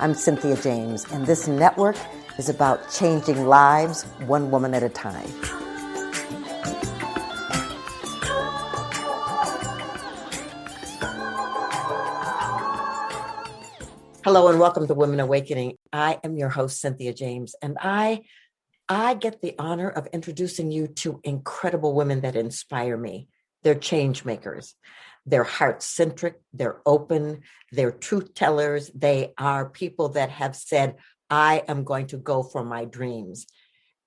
I'm Cynthia James, and this network is about changing lives one woman at a time. Hello and welcome to Women Awakening. I am your host, Cynthia James, and I get the honor of introducing you to incredible women that inspire me. They're change makers. They're heart-centric, they're open, they're truth tellers. They are people that have said, I am going to go for my dreams.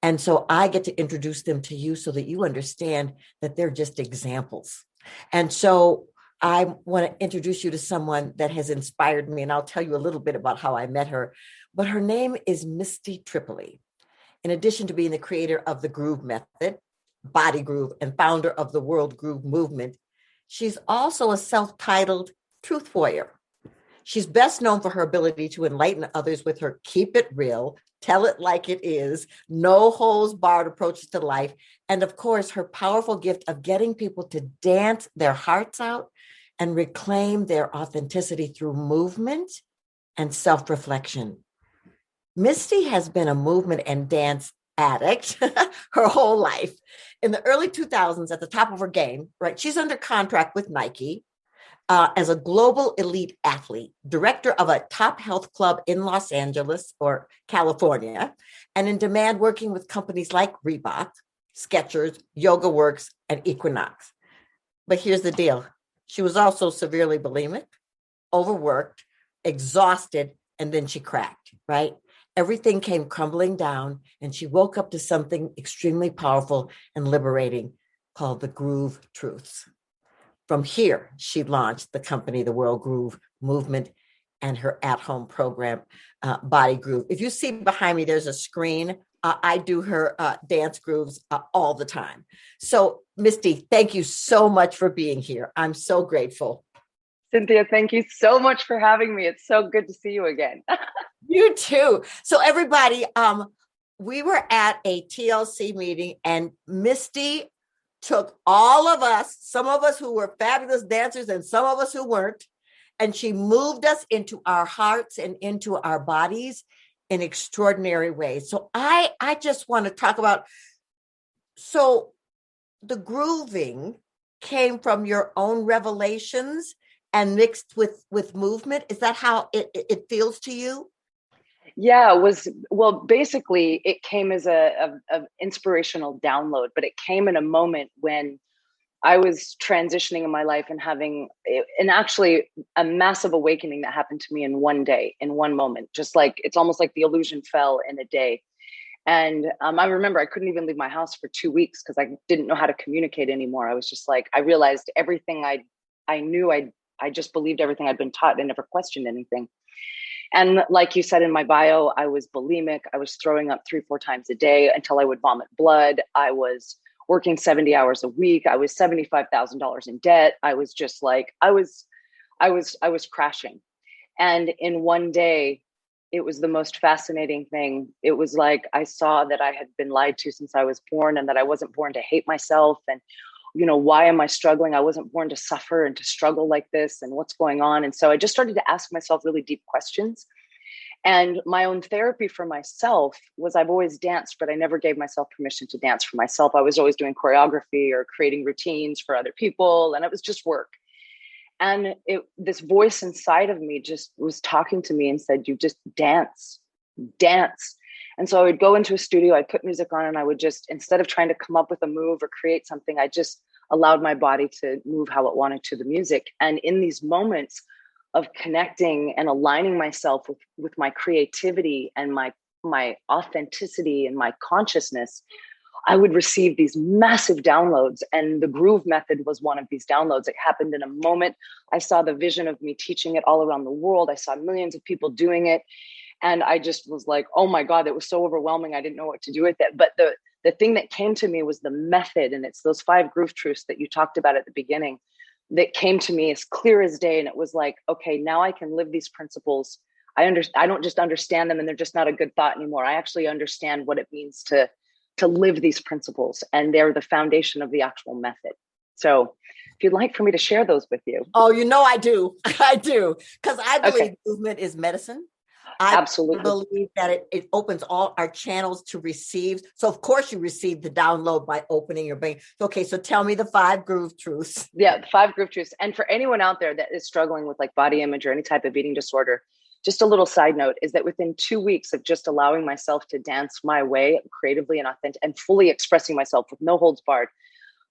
And so I get to introduce them to you so that you understand that they're just examples. And so I want to introduce you to someone that has inspired me, and I'll tell you a little bit about how I met her. But her name is Misty Tripoli. In addition to being the creator of the Groove Method, Body Groove, and founder of the World Groove Movement, she's also a self-titled truth warrior. She's best known for her ability to enlighten others with her keep it real, tell it like it is, no holds barred approach to life, and of course, her powerful gift of getting people to dance their hearts out and reclaim their authenticity through movement and self-reflection. Misty has been a movement and dance addict her whole life. In the early 2000s, at the top of her game, right? She's under contract with Nike as a global elite athlete, director of a top health club in Los Angeles or California, and in demand working with companies like Reebok, Skechers, YogaWorks, and Equinox. But here's the deal. She was also severely bulimic, overworked, exhausted, and then she cracked, right? Everything came crumbling down, and she woke up to something extremely powerful and liberating called the Groove Truths. From here, she launched the company, the World Groove Movement, and her at-home program, Body Groove. If you see behind me, there's a screen. I do her dance grooves all the time. So, Misty, thank you so much for being here. I'm so grateful. Cynthia, thank you so much for having me. It's so good to see you again. You too. So everybody, we were at a TLC meeting and Misty took all of us, some of us who were fabulous dancers and some of us who weren't, and she moved us into our hearts and into our bodies in extraordinary ways. So I just want to talk about, so the grooving came from your own revelations and mixed with movement. Is that how it feels to you? Yeah, basically it came as a inspirational download, but it came in a moment when I was transitioning in my life and having actually a massive awakening that happened to me in one day, in one moment, just like, it's almost like the illusion fell in a day. And I remember I couldn't even leave my house for 2 weeks because I didn't know how to communicate anymore. I was just like, I realized everything I knew, I just believed everything I'd been taught and never questioned anything. And like you said in my bio, I was bulimic. I was throwing up 3-4 times a day until I would vomit blood. I was working 70 hours a week. I was $75,000 in debt. I was just like, I was crashing. And in one day, it was the most fascinating thing. It was like, I saw that I had been lied to since I was born and that I wasn't born to hate myself. And, why am I struggling? I wasn't born to suffer and to struggle like this, and what's going on? And so I just started to ask myself really deep questions. And my own therapy for myself was, I've always danced, but I never gave myself permission to dance for myself. I was always doing choreography or creating routines for other people, and it was just work. And this voice inside of me just was talking to me and said, you just dance. And so I would go into a studio, I'd put music on, and I would just, instead of trying to come up with a move or create something, I just allowed my body to move how it wanted to the music. And in these moments of connecting and aligning myself with my creativity and my authenticity and my consciousness, I would receive these massive downloads. And the Groove Method was one of these downloads. It happened in a moment. I saw the vision of me teaching it all around the world. I saw millions of people doing it. And I just was like, oh my God, it was so overwhelming. I didn't know what to do with it. But the thing that came to me was the method. And it's those 5 groove truths that you talked about at the beginning that came to me as clear as day. And it was like, okay, now I can live these principles. I don't just understand them and they're just not a good thought anymore. I actually understand what it means to live these principles. And they're the foundation of the actual method. So if you'd like for me to share those with you. Oh, I do. I do. Because I believe movement is medicine. I Absolutely. believe that it opens all our channels to receive. So of course you receive the download by opening your brain. Okay, so tell me the 5 groove truths. Yeah, the 5 groove truths. And for anyone out there that is struggling with like body image or any type of eating disorder, just a little side note is that within 2 weeks of just allowing myself to dance my way creatively and authentic and fully expressing myself with no holds barred,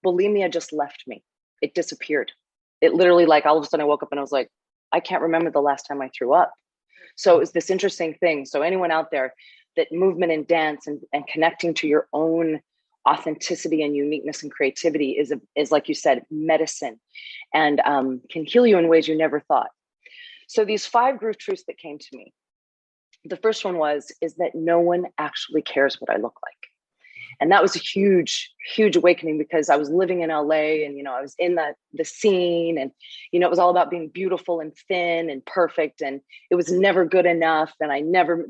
bulimia just left me. It disappeared. It literally, like, all of a sudden I woke up and I was like, I can't remember the last time I threw up. So it was this interesting thing. So anyone out there, that movement and dance and connecting to your own authenticity and uniqueness and creativity is like you said, medicine, and can heal you in ways you never thought. So these 5 groove truths that came to me, the first one is that no one actually cares what I look like. And that was a huge, huge awakening, because I was living in LA and, I was in the scene, and, it was all about being beautiful and thin and perfect. And it was never good enough. And I never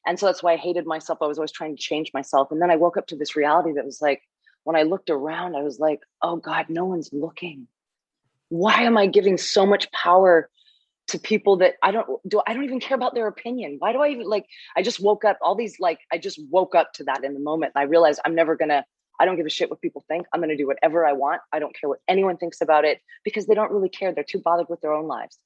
and so that's why I hated myself. I was always trying to change myself. And then I woke up to this reality that was like, when I looked around, I was like, oh God, no one's looking. Why am I giving so much power to people that I don't even care about their opinion? Why do I even I just woke up I just woke up to that in the moment. And I realized I don't give a shit what people think. I'm going to do whatever I want. I don't care what anyone thinks about it, because they don't really care. They're too bothered with their own lives.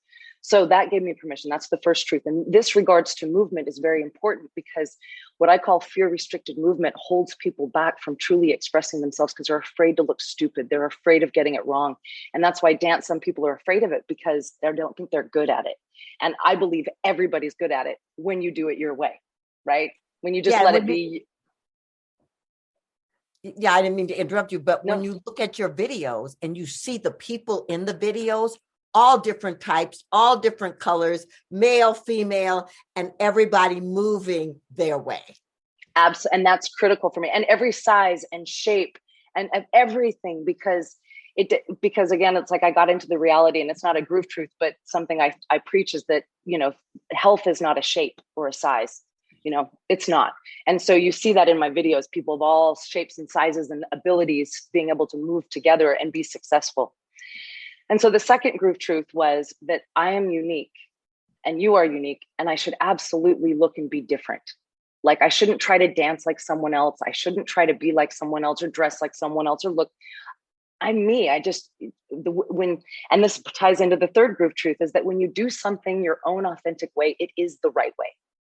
So that gave me permission. That's the first truth. And this regards to movement is very important, because what I call fear restricted movement holds people back from truly expressing themselves, because they're afraid to look stupid. They're afraid of getting it wrong. And that's why dance, some people are afraid of it because they don't think they're good at it. And I believe everybody's good at it when you do it your way, right? When you just let it be. Yeah, I didn't mean to interrupt you, but No. when you look at your videos and you see the people in the videos, all different types, all different colors, male, female, and everybody moving their way. And that's critical for me. And every size and shape and everything, because again, it's like I got into the reality, and it's not a groove truth, but something I preach is that, health is not a shape or a size. It's not. And so you see that in my videos, people of all shapes and sizes and abilities being able to move together and be successful. And so the second groove truth was that I am unique and you are unique, and I should absolutely look and be different. Like, I shouldn't try to dance like someone else. I shouldn't try to be like someone else or dress like someone else or look. I'm me. And this ties into the third groove truth, is that when you do something your own authentic way, it is the right way.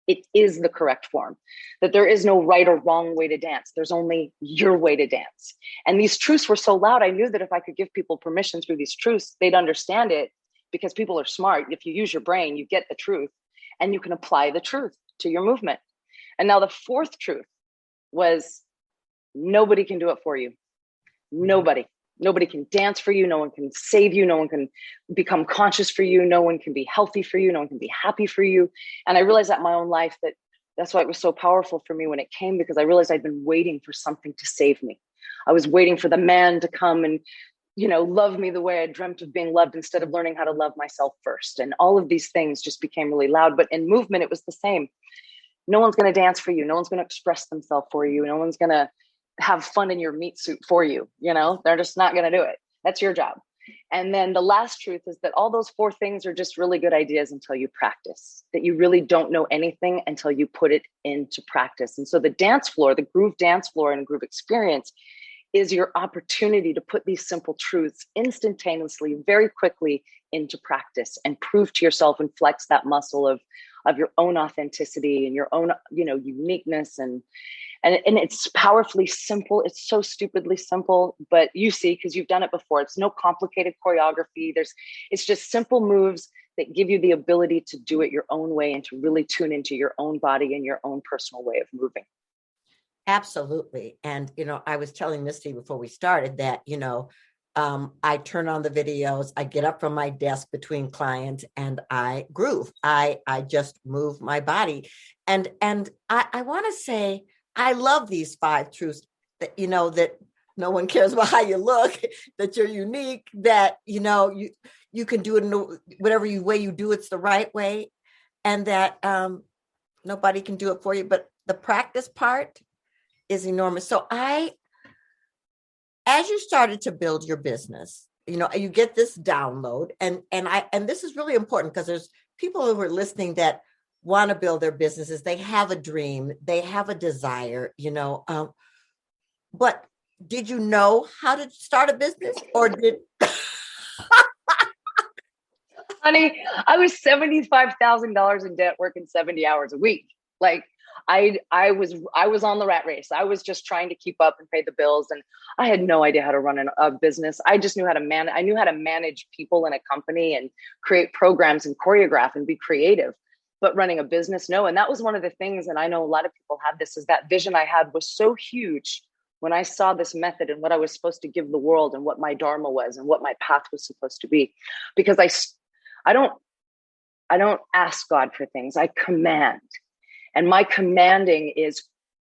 It is the correct form, that there is no right or wrong way to dance. There's only your way to dance. And these truths were so loud. I knew that if I could give people permission through these truths, they'd understand it, because people are smart. If you use your brain, you get the truth, and you can apply the truth to your movement. And now the fourth truth was, nobody can do it for you. Nobody can dance for you. No one can save you. No one can become conscious for you. No one can be healthy for you. No one can be happy for you. And I realized that in my own life, that's why it was so powerful for me when it came, because I realized I'd been waiting for something to save me. I was waiting for the man to come and, love me the way I dreamt of being loved, instead of learning how to love myself first. And all of these things just became really loud. But in movement, it was the same. No one's going to dance for you. No one's going to express themselves for you. No one's going to have fun in your meat suit for you. They're just not going to do it. That's your job. And then the last truth is that all those 4 things are just really good ideas until you practice, that you really don't know anything until you put it into practice. And so the dance floor, the groove dance floor and groove experience, is your opportunity to put these simple truths instantaneously, very quickly into practice, and prove to yourself and flex that muscle of your own authenticity and your own, uniqueness. And it's powerfully simple. It's so stupidly simple, but you see, because you've done it before, it's no complicated choreography. It's just simple moves that give you the ability to do it your own way, and to really tune into your own body and your own personal way of moving. Absolutely. And, I was telling Misty before we started that, I turn on the videos, I get up from my desk between clients, and I groove. I just move my body. And I want to say, I love these 5 truths that, that no one cares about how you look, that you're unique, that, you can do it in whatever way you do, it's the right way. And that nobody can do it for you. But the practice part is enormous. So as you started to build your business, you get this download, and this is really important, because there's people who are listening that want to build their businesses. They have a dream. They have a desire, but did you know how to start a business or did? Honey, I was $75,000 in debt working 70 hours a week. Like I was on the rat race. I was just trying to keep up and pay the bills. And I had no idea how to run a business. I just knew how to manage. I knew how to manage people in a company and create programs and choreograph and be creative. But running a business, no. And that was one of the things, and I know a lot of people have this, is that vision I had was so huge when I saw this method and what I was supposed to give the world and what my dharma was and what my path was supposed to be. Because I don't ask God for things. I command. And my commanding is,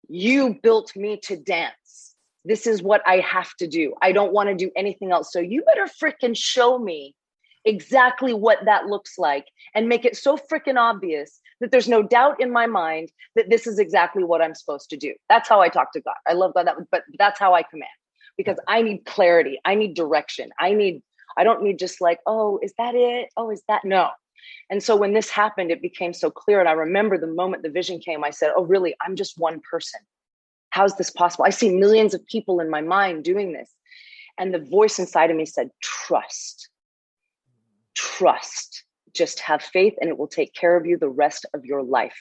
you built me to dance. This is what I have to do. I don't want to do anything else. So you better freaking show me exactly what that looks like and make it so freaking obvious that there's no doubt in my mind that this is exactly what I'm supposed to do. That's how I talk to God. I love God, but that's how I command, because I need clarity. I need direction. I don't need just like, oh, is that it? Oh, is that? No. And so when this happened, it became so clear. And I remember the moment the vision came, I said, oh, really? I'm just one person. How's this possible? I see millions of people in my mind doing this. And the voice inside of me said, trust, just have faith, and it will take care of you the rest of your life.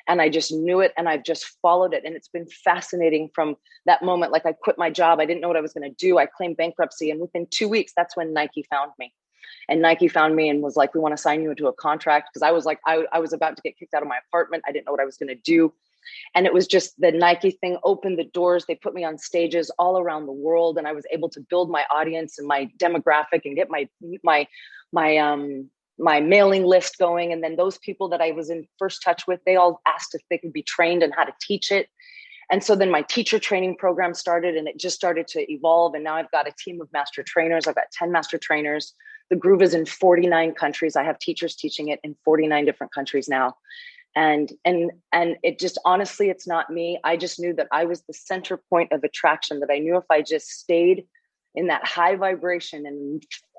And I just knew it, and I've just followed it. And it's been fascinating from that moment. Like, I quit my job. I didn't know what I was going to do. I claimed bankruptcy. And within 2 weeks, that's when Nike found me. And Nike found me and was like, we want to sign you into a contract. Because I was like, I was about to get kicked out of my apartment. I didn't know what I was going to do. And it was just the Nike thing opened the doors. They put me on stages all around the world. And I was able to build my audience and my demographic and get my mailing list going. And then those people that I was in first touch with, they all asked if they could be trained and how to teach it. And so then my teacher training program started, and it just started to evolve. And now I've got a team of master trainers. I've got 10 master trainers. The Groove is in 49 countries. I have teachers teaching it in 49 different countries now. And it just, honestly, it's not me. I just knew that I was the center point of attraction, that I knew if I just stayed in that high vibration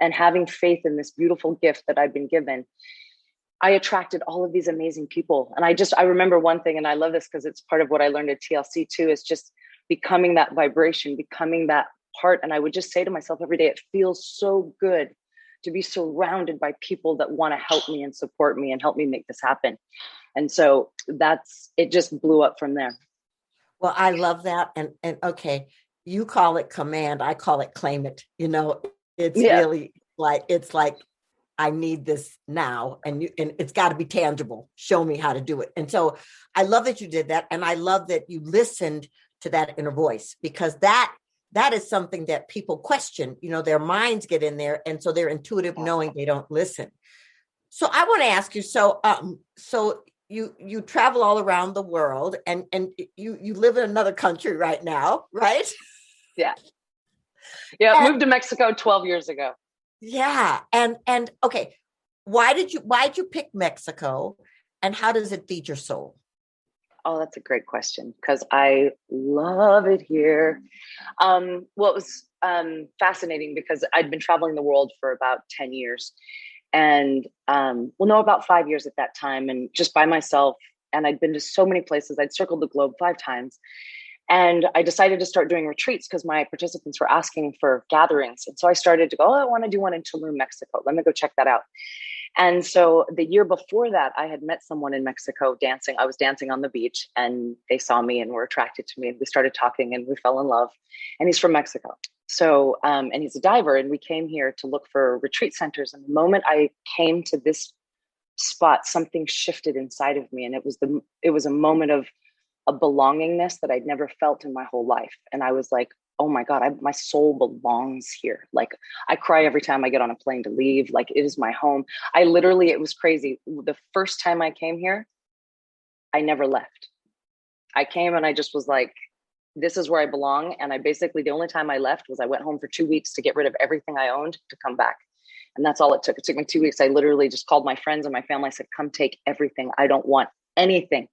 and having faith in this beautiful gift that I've been given, I attracted all of these amazing people. And I remember one thing, and I love this because it's part of what I learned at TLC too, is just becoming that vibration, becoming that part. And I would just say to myself every day, it feels so good to be surrounded by people that want to help me and support me and help me make this happen. And so it just blew up from there. Well, I love that. And okay, you call it command. I call it claim it. It's really like, I need this now, and it's got to be tangible. Show me how to do it. And so I love that you did that. And I love that you listened to that inner voice, because that is something that people question. Their minds get in there. And so they're intuitive, knowing they don't listen. So I want to ask you, so you travel all around the world, and you live in another country right now, right? Yeah. Moved to Mexico 12 years ago. Yeah. And okay, why'd you pick Mexico, and how does it feed your soul? Oh, that's a great question, because I love it here. Well, it was fascinating because I'd been traveling the world for about 10 years and about 5 years at that time, and just by myself. And I'd been to so many places. I'd circled the globe 5 times. And I decided to start doing retreats because my participants were asking for gatherings. And so I started to go, I want to do one in Tulum, Mexico. Let me go check that out. And so the year before that, I had met someone in Mexico dancing. I was dancing on the beach, and they saw me and were attracted to me. And we started talking, and we fell in love. And he's from Mexico. So, and he's a diver. And we came here to look for retreat centers. And the moment I came to this spot, something shifted inside of me. And it was a moment of a belongingness that I'd never felt in my whole life. And I was like, oh my God, my soul belongs here. Like, I cry every time I get on a plane to leave. Like, it is my home. It was crazy. The first time I came here, I never left. I came and I just was like, this is where I belong. And the only time I left was I went home for 2 weeks to get rid of everything I owned to come back. And that's all it took. It took me 2 weeks. I literally just called my friends and my family. I said, come take everything. I don't want anything.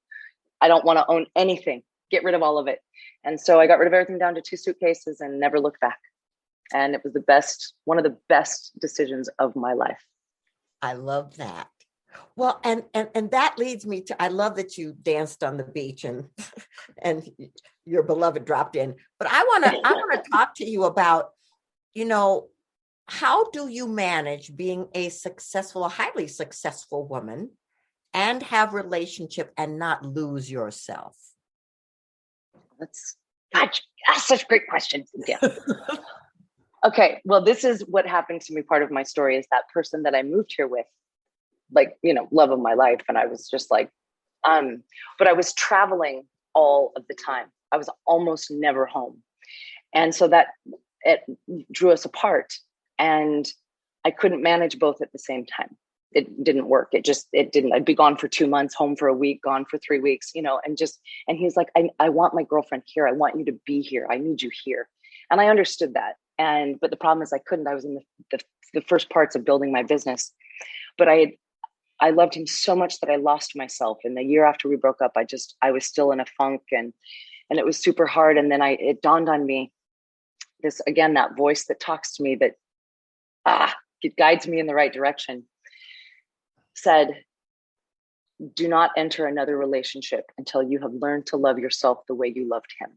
I don't want to own anything. Get rid of all of it. And so I got rid of everything down to 2 suitcases and never looked back. And it was one of the best decisions of my life. I love that. Well, and that leads me to, I love that you danced on the beach and and your beloved dropped in. But I want to talk to you about, you know, how do you manage being a highly successful woman and have relationship and not lose yourself? That's such a great question, Cynthia. Okay, well, this is what happened to me. Part of my story is that person that I moved here with, like, love of my life. And I was just like, but I was traveling all of the time. I was almost never home. And so that it drew us apart, and I couldn't manage both at the same time. It didn't work. It didn't. I'd be gone for 2 months, home for a week, gone for 3 weeks, and he's like, I want my girlfriend here. I want you to be here. I need you here. And I understood that. But the problem is I couldn't. I was in the first parts of building my business, but I loved him so much that I lost myself. And the year after we broke up, I was still in a funk, and it was super hard. And then it dawned on me, that voice that talks to me, that it guides me in the right direction, said, do not enter another relationship until you have learned to love yourself the way you loved him.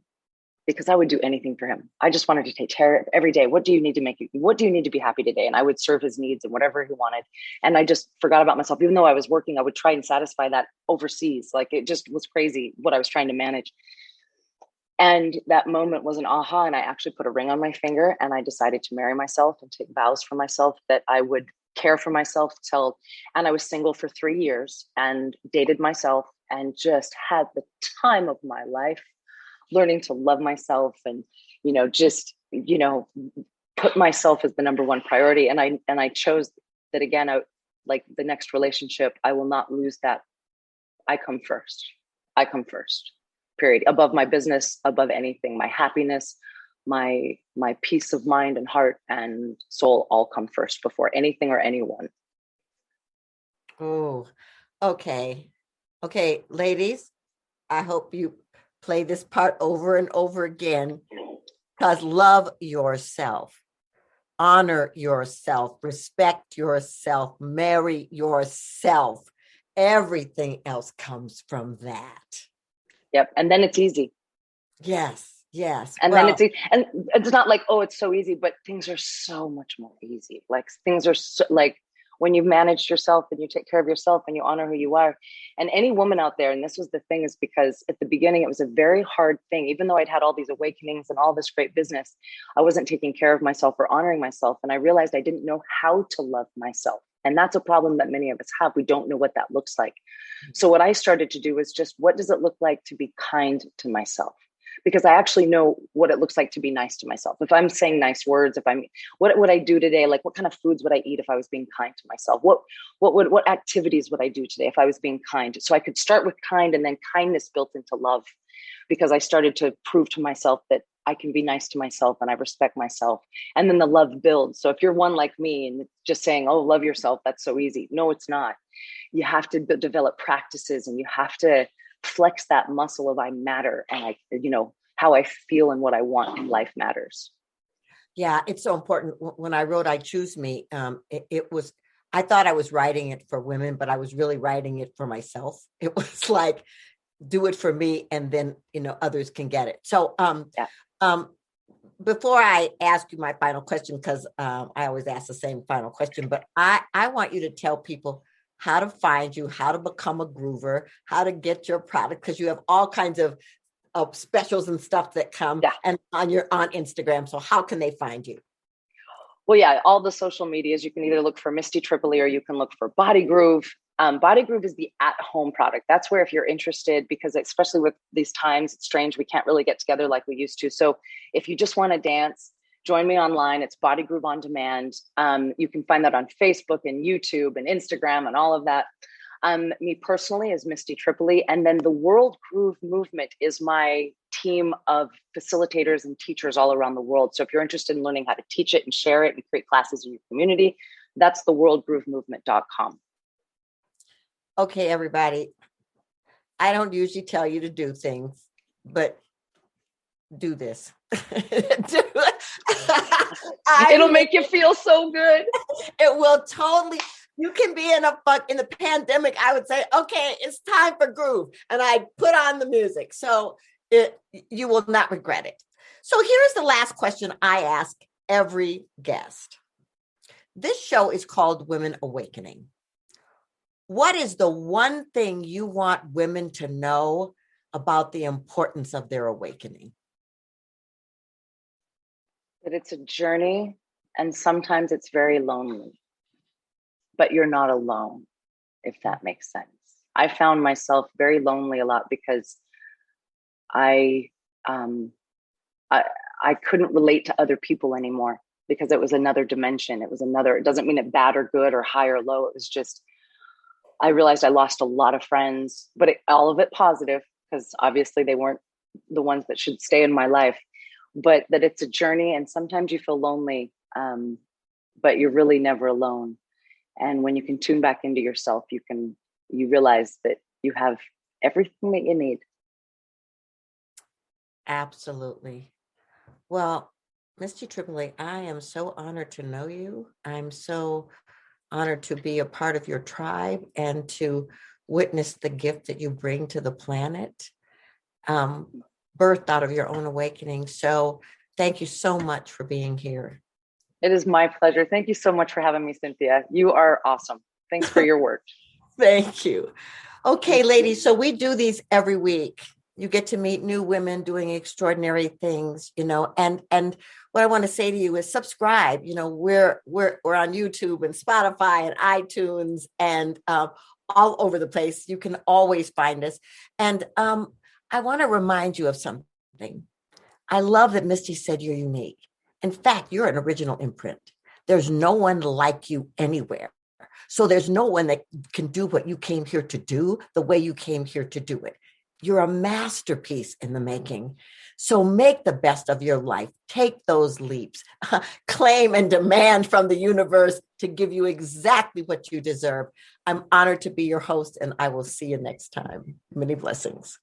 Because I would do anything for him. I just wanted to take care of every day. What do you need to be happy today? And I would serve his needs and whatever he wanted. And I just forgot about myself. Even though I was working, I would try and satisfy that overseas. Like, it just was crazy what I was trying to manage. And that moment was an aha. And I actually put a ring on my finger, and I decided to marry myself and take vows for myself that I would care for myself and I was single for 3 years and dated myself and just had the time of my life, learning to love myself and, put myself as the number one priority. And I chose that again, like the next relationship, I will not lose that. I come first, period. Above my business, above anything, my happiness, my peace of mind and heart and soul all come first before anything or anyone. Oh, okay. Okay, ladies, I hope you play this part over and over again, because love yourself, honor yourself, respect yourself, marry yourself. Everything else comes from that. Yep. And then it's easy. Yes. And then it's easy. And it's not like, oh, it's so easy, but things are so much more easy. Like, things are so, like, when you've managed yourself and you take care of yourself and you honor who you are. And any woman out there, and this was the thing, is because at the beginning, it was a very hard thing. Even though I'd had all these awakenings and all this great business, I wasn't taking care of myself or honoring myself. And I realized I didn't know how to love myself. And that's a problem that many of us have. We don't know what that looks like. So what I started to do was just, what does it look like to be kind to myself? Because I actually know what it looks like to be nice to myself. If I'm saying nice words, what would I do today? Like, what kind of foods would I eat if I was being kind to myself? What activities would I do today if I was being kind? So I could start with kind, and then kindness built into love, because I started to prove to myself that I can be nice to myself and I respect myself. And then the love builds. So if you're one like me and just saying, oh, love yourself, that's so easy. No, it's not. You have to develop practices, and you have to flex that muscle of I matter, and how I feel and what I want in life matters. Yeah, it's so important. When I wrote I Choose Me, I thought I was writing it for women, but I was really writing it for myself. It was like, do it for me, and then others can get it. So before I ask you my final question, because I always ask the same final question, but I want you to tell people how to find you, how to become a groover, how to get your product, because you have all kinds of specials and stuff that come and on Instagram. So how can they find you? Well, yeah, all the social medias, you can either look for Misty Tripoli or you can look for Body Groove. Body Groove is the at-home product. That's where, if you're interested, because especially with these times, it's strange, we can't really get together like we used to. So if you just want to dance, join me online. It's Body Groove on Demand. You can find that on Facebook and YouTube and Instagram and all of that. Me personally is Misty Tripoli. And then the World Groove Movement is my team of facilitators and teachers all around the world. So if you're interested in learning how to teach it and share it and create classes in your community, that's the worldgroovemovement.com. Okay, everybody. I don't usually tell you to do things, but do this. It'll make you feel so good. It will totally. You can be in the pandemic. I would say, okay, it's time for groove. And I put on the music. So you will not regret it. So here's the last question I ask every guest. This show is called Women Awakening. What is the one thing you want women to know about the importance of their awakening? That it's a journey, and sometimes it's very lonely, but you're not alone, if that makes sense. I found myself very lonely a lot because I couldn't relate to other people anymore because it was another dimension. It doesn't mean it bad or good or high or low. It was just, I realized I lost a lot of friends, but all of it positive, because obviously they weren't the ones that should stay in my life, but that it's a journey, and sometimes you feel lonely, but you're really never alone. And when you can tune back into yourself, you realize that you have everything that you need. Absolutely. Well, Misty Tripoli, I am so honored to know you. I'm so honored to be a part of your tribe and to witness the gift that you bring to the planet, birthed out of your own awakening. So thank you so much for being here. It is my pleasure. Thank you so much for having me, Cynthia. You are awesome. Thanks for your work. Thank you. Okay, ladies, so we do these every week. You get to meet new women doing extraordinary things, and what I want to say to you is subscribe. We're on YouTube and Spotify and iTunes and all over the place. You can always find us. And I want to remind you of something. I love that Misty said you're unique. In fact, you're an original imprint. There's no one like you anywhere. So there's no one that can do what you came here to do the way you came here to do it. You're a masterpiece in the making. So make the best of your life. Take those leaps. Claim and demand from the universe to give you exactly what you deserve. I'm honored to be your host, and I will see you next time. Many blessings.